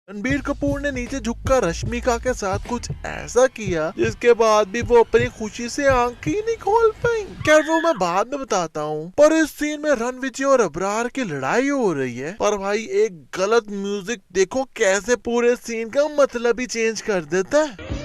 रणबीर कपूर ने नीचे झुककर रश्मिका के साथ कुछ ऐसा किया जिसके बाद भी वो अपनी खुशी से आंखें ही नहीं खोल पाई। खैर वो मैं बाद में बताता हूँ। पर इस सीन में रणविजय और अबरार की लड़ाई हो रही है, पर भाई एक गलत म्यूजिक देखो कैसे पूरे सीन का मतलब ही चेंज कर देता है।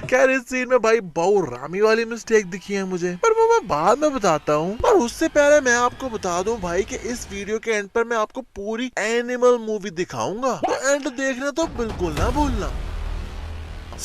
खैर इस सीन में भाई बहु रामी वाली मिस्टेक दिखी है मुझे, पर वो मैं बाद में बताता हूँ। पर उससे पहले मैं आपको बता दूं भाई कि इस वीडियो के एंड पर मैं आपको पूरी एनिमल मूवी दिखाऊंगा, तो एंड देखना तो बिल्कुल ना भूलना।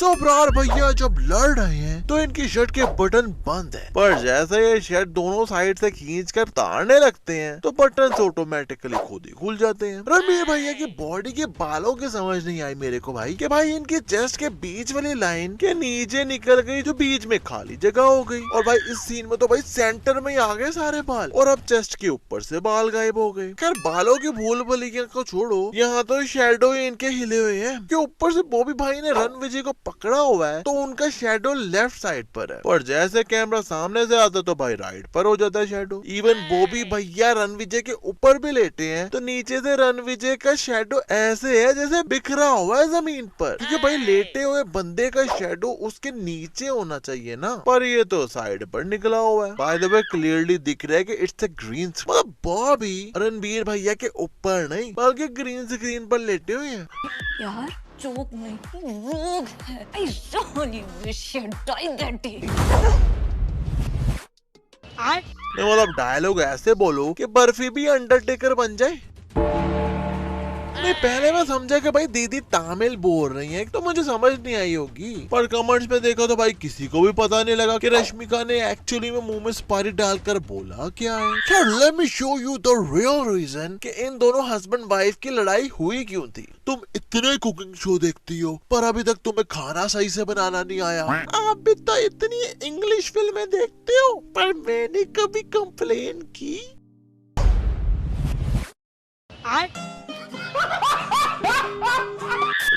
अबरार भैया जब लड़ रहे हैं तो इनकी शर्ट के बटन बंद है, पर जैसे ये शर्ट दोनों साइड से खींचकर तारने लगते हैं तो बटन ऑटोमेटिकली खुद ही खुल जाते हैं। रणबीर भैया की बॉडी के बालों की समझ नहीं आई मेरे को भाई कि भाई इनकी चेस्ट के बीच वाली लाइन के नीचे निकल गई जो बीच में खाली जगह हो गई, और भाई इस सीन में तो भाई सेंटर में आ गए सारे बाल, और अब चेस्ट के ऊपर से बाल गायब हो गए। खैर बालों की भूल भुलैया को छोड़ो, यहाँ तो शेडो इनके हिले हुए हैं कि ऊपर से बॉबी भाई ने रणविजय को पकड़ा हुआ है तो उनका शेडो लेफ्ट साइड पर है, पर जैसे कैमरा सामने से आता तो भाई राइट पर हो जाता है शेडो। इवन बॉबी भैया रणविजय के ऊपर भी लेटे हैं तो नीचे से रणविजय का शेडो ऐसे है जैसे बिखरा हुआ है जमीन पर, क्योंकि भाई लेटे हुए बंदे का शेडो उसके नीचे होना चाहिए ना, पर ये तो साइड पर निकला हुआ है। बाय द वे क्लियरली दिख रहा है कि इट्स अ ग्रीन, मतलब बॉबी रणबीर भैया के ऊपर नहीं बल्कि ग्रीन स्क्रीन पर लेटे हुए हैं। यार जोक नहीं, रोग है। I really wish he had died that day. मतलब डायलॉग ऐसे बोलो कि बर्फी भी अंडरटेकर बन जाए। नहीं पहले मैं समझा कि भाई दीदी तमिल बोल रही है तो मुझे समझ नहीं आई होगी, पर कमेंट्स में देखा तो भाई किसी को भी पता नहीं लगा कि रश्मिका ने एक्चुअली में मुंह में सुपारी डालकर बोला क्या है। खैर let me show you the real reason कि इन दोनों हस्बैंड वाइफ की लड़ाई हुई क्यों थी। तुम इतने कुकिंग शो देखती हो पर अभी तक तुम्हें खाना सही से बनाना नहीं आया। आप भी तो इतनी इंग्लिश फिल्में देखते हो पर मैंने कभी कंप्लेन की।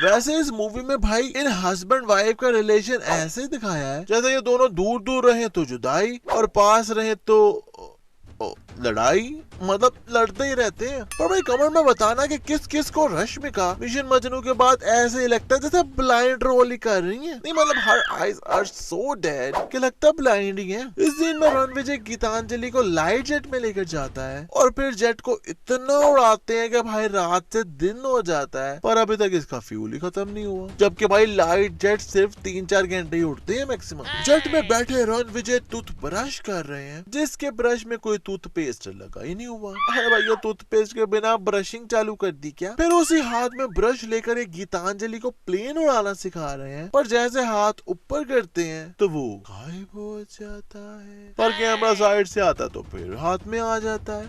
वैसे इस मूवी में भाई इन हस्बैंड वाइफ का रिलेशन ऐसे दिखाया है जैसे ये दोनों दूर दूर रहे तो जुदाई और पास रहे तो लड़ाई, मतलब लड़ते ही रहते हैं। पर भाई कमेंट में बताना कि किस किस को रश्मिका मिशन मजनू के बाद ऐसे ही लगता है जैसे ब्लाइंड रोल ही कर रही है। नहीं मतलब her eyes are so dead कि लगता ब्लाइंड ही है। इस सीन में रणविजय गीतांजलि को लाइट जेट में लेकर जाता है और फिर जेट को इतना उड़ाते हैं कि भाई रात से दिन हो जाता है, पर अभी तक इसका फ्यूल ही खत्म नहीं हुआ, जबकि भाई लाइट जेट सिर्फ 3-4 घंटे ही उड़ते हैं मैक्सिमम। जेट में बैठे रणविजय टूथ ब्रश कर रहे हैं जिसके ब्रश में कोई टूथपेस्ट लगा ही नहीं हुआ। अरे भैया टूथपेस्ट के बिना ब्रशिंग चालू कर दी क्या। फिर उसी हाथ में ब्रश लेकर एक गीतांजलि को प्लेन उड़ाना सिखा रहे हैं, पर जैसे हाथ ऊपर करते हैं तो वो गायब हो जाता है, पर कैमरा साइड से आता तो फिर हाथ में आ जाता है।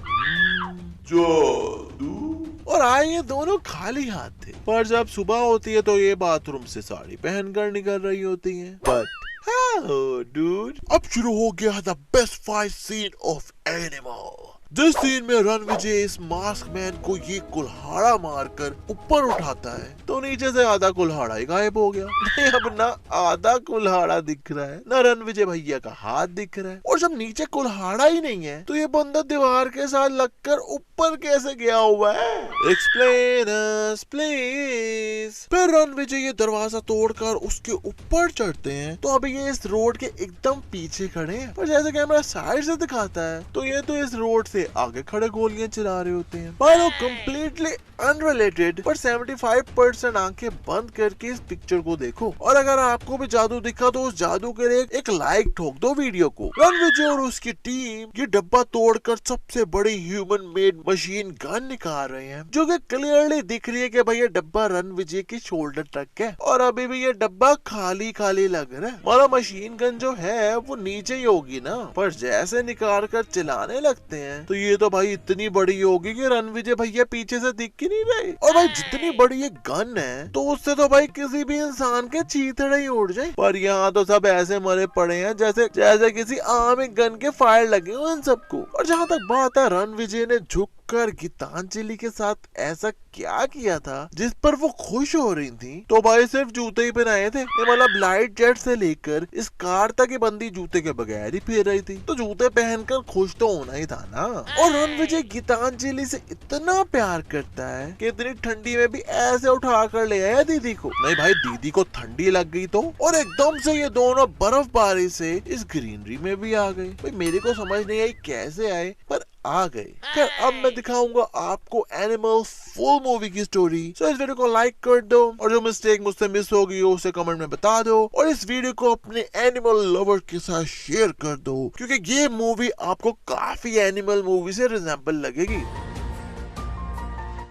जादू। और आए ये दोनों खाली हाथ थे, पर जब सुबह होती है तो ये बाथरूम से साड़ी पहनकर निकल रही होती है। But Hello, dude. अब शुरू हो गया the best fight scene of Animal. जिस सीन में रणविजय इस मास्क मैन को ये कुल्हाड़ा मारकर ऊपर उठाता है तो नीचे से आधा कुल्हाड़ा ही गायब हो गया। नहीं अब ना आधा कुल्हाड़ा दिख रहा है ना रणविजय भैया का हाथ दिख रहा है, और जब नीचे कुल्हाड़ा ही नहीं है तो ये बंदा दीवार के साथ लगकर ऊपर कैसे गया हुआ है। Explain us please. फिर रणविजय ये दरवाजा तोड़कर उसके ऊपर चढ़ते हैं तो अभी ये इस रोड के एकदम पीछे खड़े हैं, पर जैसे कैमरा साइड से दिखाता है तो ये तो इस रोड से आगे खड़े गोलियां चला रहे होते हैं। मानो कंप्लीटली अनरिलेटेड, पर 75% आंखें बंद करके इस पिक्चर को देखो, और अगर आपको भी जादू दिखा तो उस जादू के लिए एक लाइक ठोक दो वीडियो को। रणविजय और उसकी टीम ये डब्बा तोड़कर सबसे बड़ी ह्यूमन मेड मशीन गन निकाल रहे हैं, जो कि क्लियरली दिख रही है कि भाई ये डब्बा रणविजय की शोल्डर तक है, और अभी भी ये डब्बा खाली खाली लग रहा है। मतलब मशीन गन जो है वो नीचे ही होगी ना, पर जैसे निकाल कर चलाने लगते हैं तो ये तो भाई इतनी बड़ी होगी कि रणविजय भैया पीछे से दिख ही नहीं रहे। और भाई जितनी बड़ी ये गन है तो उससे तो भाई किसी भी इंसान के चीथड़े ही उड़ जाए, पर यहाँ तो सब ऐसे मरे पड़े हैं जैसे जैसे किसी आम एक गन के फायर लगे हो इन सबको। और जहाँ तक बात है रणविजय ने झुक आखिरकार गीतांजलि के साथ ऐसा क्या किया था जिस पर वो खुश हो रही थी? तो भाई सिर्फ जूते ही पहनाए थे, ये मतलब लाइट जेट से लेकर इस कार तक की बंदी जूते के बगैर ही फिर रही थी, तो जूते पहनकर खुश तो होना ही था ना। और रणविजय गीतांजलि से इतना प्यार करता है कि इतनी ठंडी में भी ऐसे उठा कर ले आया दीदी को। नहीं भाई, दीदी को ठंडी लग गई तो, और एकदम से ये दोनों बर्फबारी से इस ग्रीनरी में भी आ गए। भाई मेरे को समझ नहीं आई कैसे आए, पर आ गए। खैर अब मैं दिखाऊंगा आपको एनिमल फुल मूवी की स्टोरी। सो इस वीडियो को लाइक कर दो, और जो मिस्टेक मुझसे मिस हो गई हो उसे कमेंट में बता दो, और इस वीडियो को अपने एनिमल लवर के साथ शेयर कर दो, क्योंकि ये मूवी आपको काफी एनिमल मूवी से रिजेंबल लगेगी।